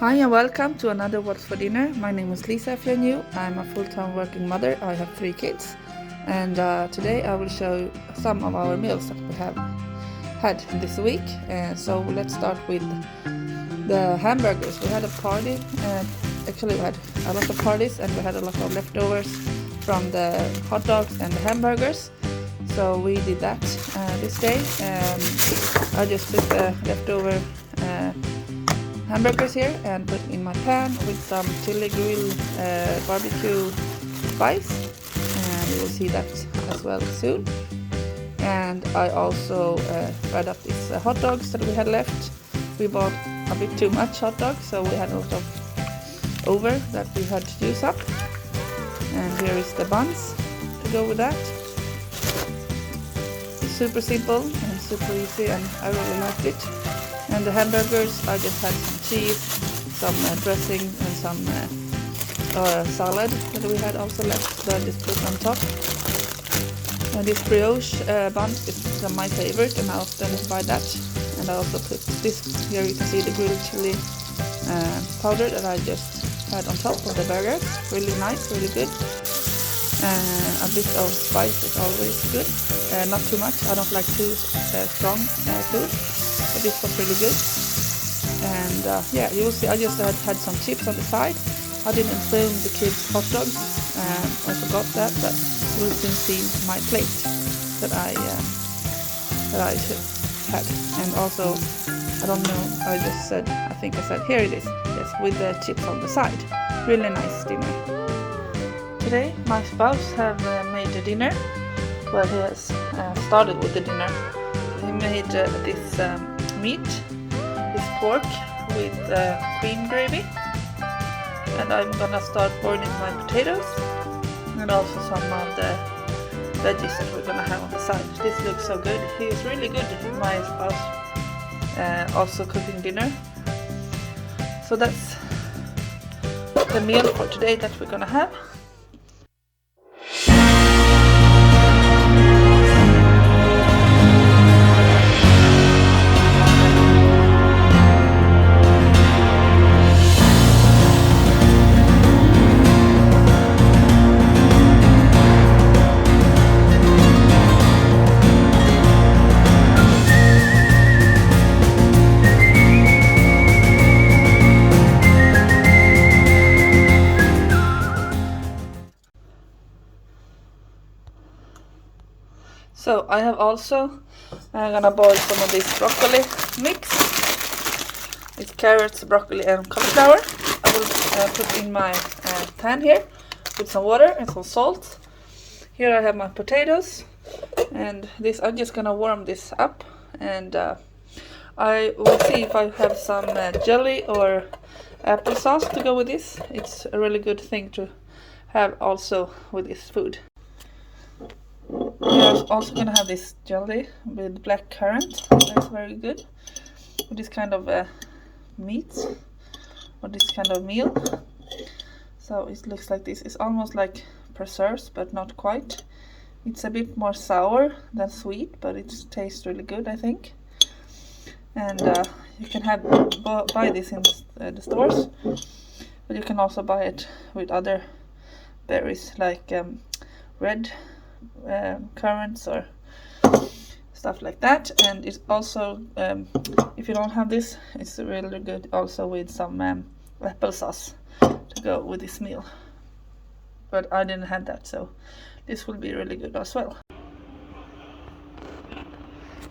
Hi and welcome to another What's for Dinner. My name is Lisa if you're new. I'm a full-time working mother. I have 3 kids. And today I will show you some of our meals that we have had this week. So let's start with the hamburgers. We had a party. Actually we had a lot of parties and we had a lot of leftovers from the hot dogs and the hamburgers. So we did that this day. I just put the leftover hamburgers here and put in my pan with some chili grill barbecue spice, and you will see that as well soon. And I also fried up these hot dogs that we had left. We bought a bit too much hot dogs, so we had a lot of over that we had to use up. And here is the buns to go with that. Super simple and super easy, and I really liked it. And the hamburgers, I just had some cheese, some dressing and some salad that we had also left, so I just put on top. And this brioche bun is my favorite and I often buy that. And I also put this, here you can see the grilled chili powder that I just had on top of the burgers. Really nice, really good. A bit of spice is always good, not too much. I don't like too strong food, but this was really good. And yeah, you will see I just had some chips on the side. I didn't film the kids' hot dogs, I forgot that, but you will soon see my plate that I had. And also, I don't know, I think I said, here it is, yes, with the chips on the side. Really nice dinner. Today my spouse have made the dinner. Well, he has started with the dinner. He made this meat, this pork with cream gravy, and I'm gonna start boiling my potatoes and also some of the veggies that we're gonna have on the side. This looks so good. He is really good, my spouse, also cooking dinner. So that's the meal for today that we're gonna have. So I have also gonna boil some of this broccoli mix. It's carrots, broccoli and cauliflower. I will put in my pan here with some water and some salt. Here I have my potatoes, and this I'm just gonna warm this up, and I will see if I have some jelly or applesauce to go with this. It's a really good thing to have also with this food. We're also gonna have this jelly with black currant. That's very good with this kind of meat or this kind of meal. So it looks like this. It's almost like preserves, but not quite. It's a bit more sour than sweet, but it tastes really good, I think. And you can buy this in the stores, but you can also buy it with other berries like red currants or stuff like that. And it's also, if you don't have this, it's really good also with some applesauce to go with this meal, but I didn't have that, so this will be really good as well.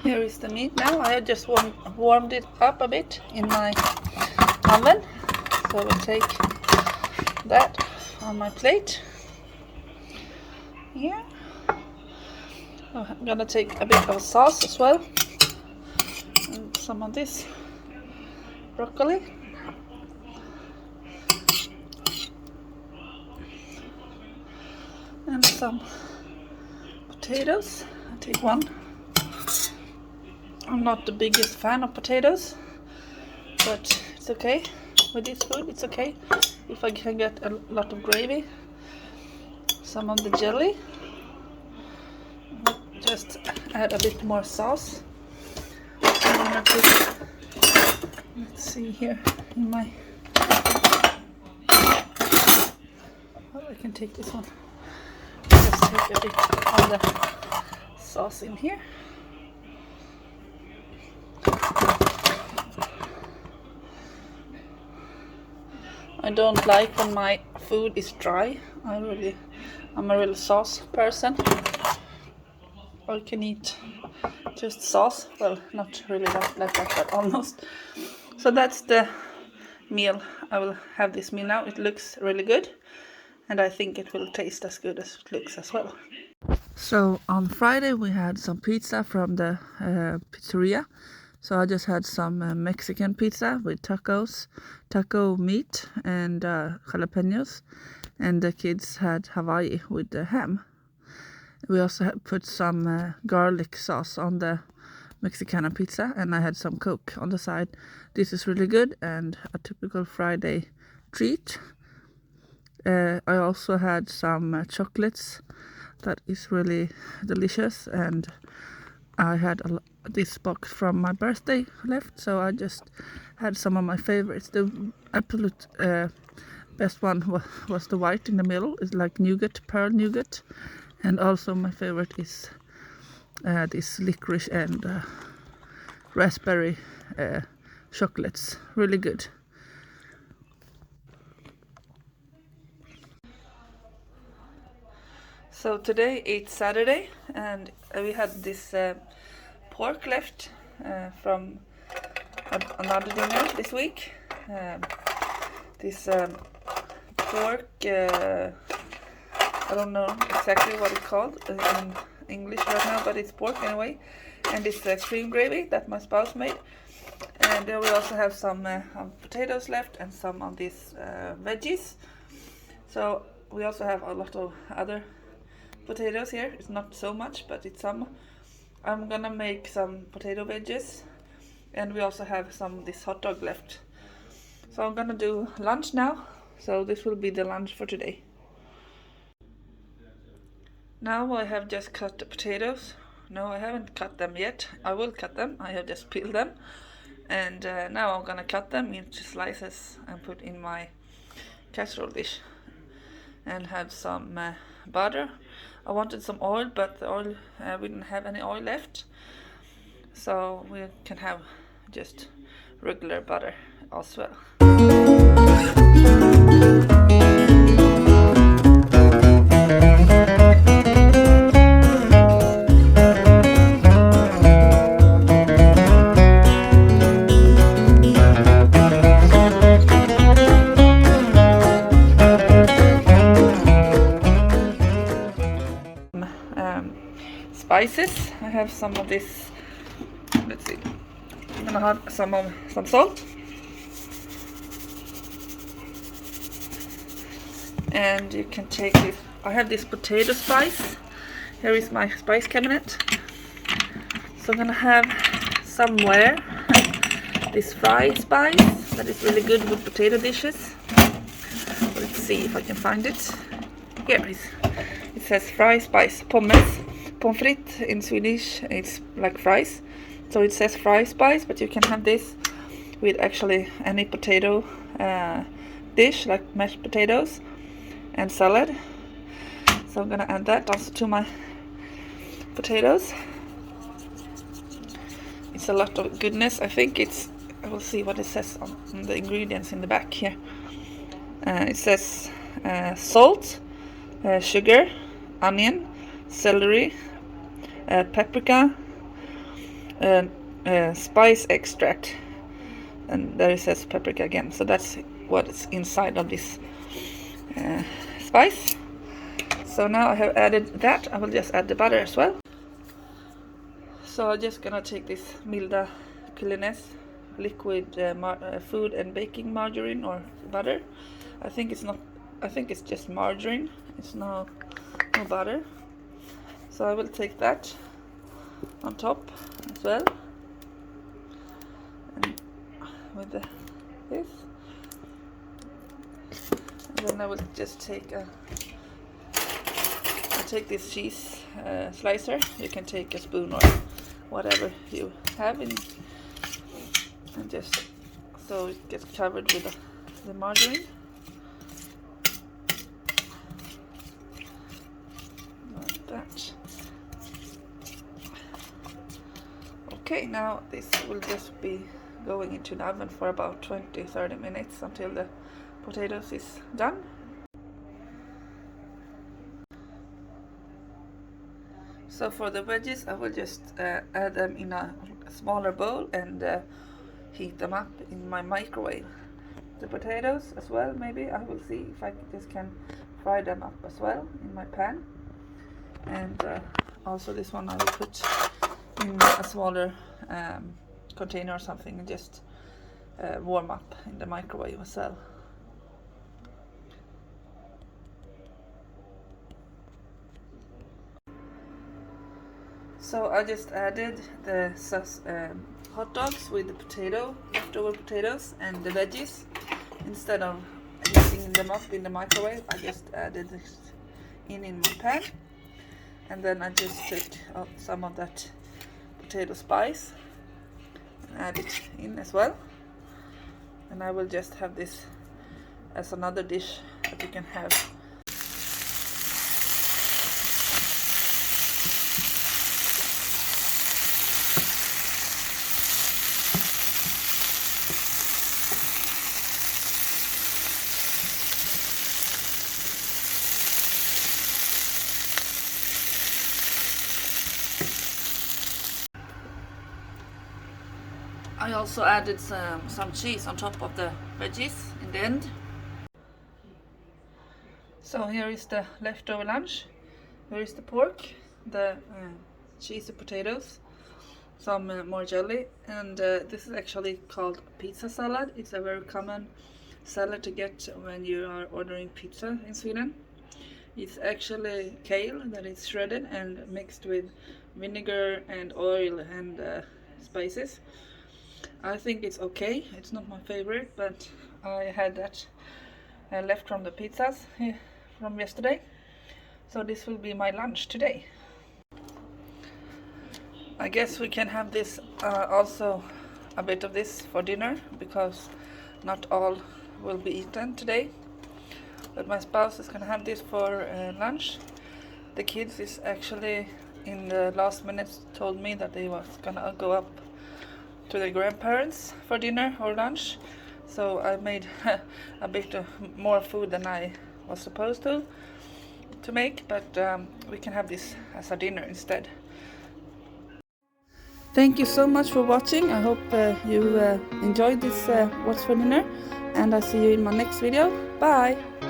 Here is the meat now. I just warmed it up a bit in my oven, so I will take that on my plate here. I'm gonna take a bit of sauce as well, and some of this broccoli, and some potatoes. I take one. I'm not the biggest fan of potatoes, but it's okay with this food. It's okay if I can get a lot of gravy. Some of the jelly. Just add a bit more sauce. I'm gonna put, let's see here in my can take this one. Just take a bit of the sauce in here. I don't like when my food is dry. I'm a real sauce person. I can eat just sauce. Well, not really like that, but almost. So that's the meal. I will have this meal now. It looks really good, and I think it will taste as good as it looks as well. So on Friday we had some pizza from the pizzeria. So I just had some Mexican pizza with taco meat and jalapenos, and the kids had Hawaii with the ham. We also put some garlic sauce on the Mexicana pizza, and I had some Coke on the side. This is really good and a typical Friday treat. I also had some chocolates that is really delicious, and I had this box from my birthday left, so I just had some of my favorites. The absolute best one was the white in the middle. It's like nougat, pearl nougat, and also my favorite is this licorice and raspberry chocolates. Really good. So today it's Saturday, and we had this pork left from another dinner this week. This pork, I don't know exactly what it's called in English right now, but it's pork anyway. And this cream gravy that my spouse made. And then we also have some potatoes left and some of these veggies. So we also have a lot of other potatoes here. It's not so much, but it's some. I'm gonna make some potato wedges, and we also have some of this hot dog left. So I'm gonna do lunch now. So this will be the lunch for today. Now I have just cut the potatoes. No, I haven't cut them yet. I will cut them. I have just peeled them, and now I'm gonna cut them into slices and put in my casserole dish, and have some butter. I wanted some oil, but the oil we didn't have any oil left, so we can have just regular butter as well. Spices. I have some of this. Let's see. I'm gonna have some salt, and you can take this. I have this potato spice. Here is my spice cabinet. So I'm gonna have somewhere this fry spice that is really good with potato dishes. Let's see if I can find it. Here it says fry spice, pommes frites in Swedish. It's like fries, so it says fry spice, but you can have this with actually any potato dish, like mashed potatoes and salad. So I'm gonna add that also to my potatoes. It's a lot of goodness. I think I will see what it says on the ingredients in the back here. It says salt, sugar, onion, celery, paprika, spice extract, and there it says paprika again. So that's what's inside of this spice. So now I have added that. I will just add the butter as well. So I'm just gonna take this Milda Culiness liquid food and baking margarine or butter. I think it's just margarine. It's no butter. So I will take that on top as well, and with this, and then I will just take this cheese slicer. You can take a spoon or whatever you have in, and just so it gets covered with the margarine. Okay, now this will just be going into the oven for about 20-30 minutes until the potatoes is done. So for the veggies, I will just add them in a smaller bowl and heat them up in my microwave. The potatoes as well, maybe I will see if I just can fry them up as well in my pan. And also this one I will put in a smaller container or something and just warm up in the microwave as well. So I just added the hot dogs with the leftover potatoes and the veggies. Instead of heating them up in the microwave, I just added this in my pan. And then I just took some of that potato spice and add it in as well. And I will just have this as another dish that you can have. I also added some cheese on top of the veggies in the end. So here is the leftover lunch. Here is the pork, the cheesy potatoes, some more jelly, and this is actually called pizza salad. It's a very common salad to get when you are ordering pizza in Sweden. It's actually kale that is shredded and mixed with vinegar and oil and spices. I think it's okay. It's not my favorite, but I had that left from the pizzas from yesterday. So this will be my lunch today. I guess we can have this also a bit of this for dinner, because not all will be eaten today. But my spouse is gonna have this for lunch. The kids is actually in the last minutes told me that they was gonna go up to their grandparents for dinner or lunch, so I made a bit more food than I was supposed to make, but we can have this as a dinner instead. Thank you so much for watching. I hope you enjoyed this What's for Dinner, and I'll see you in my next video. Bye!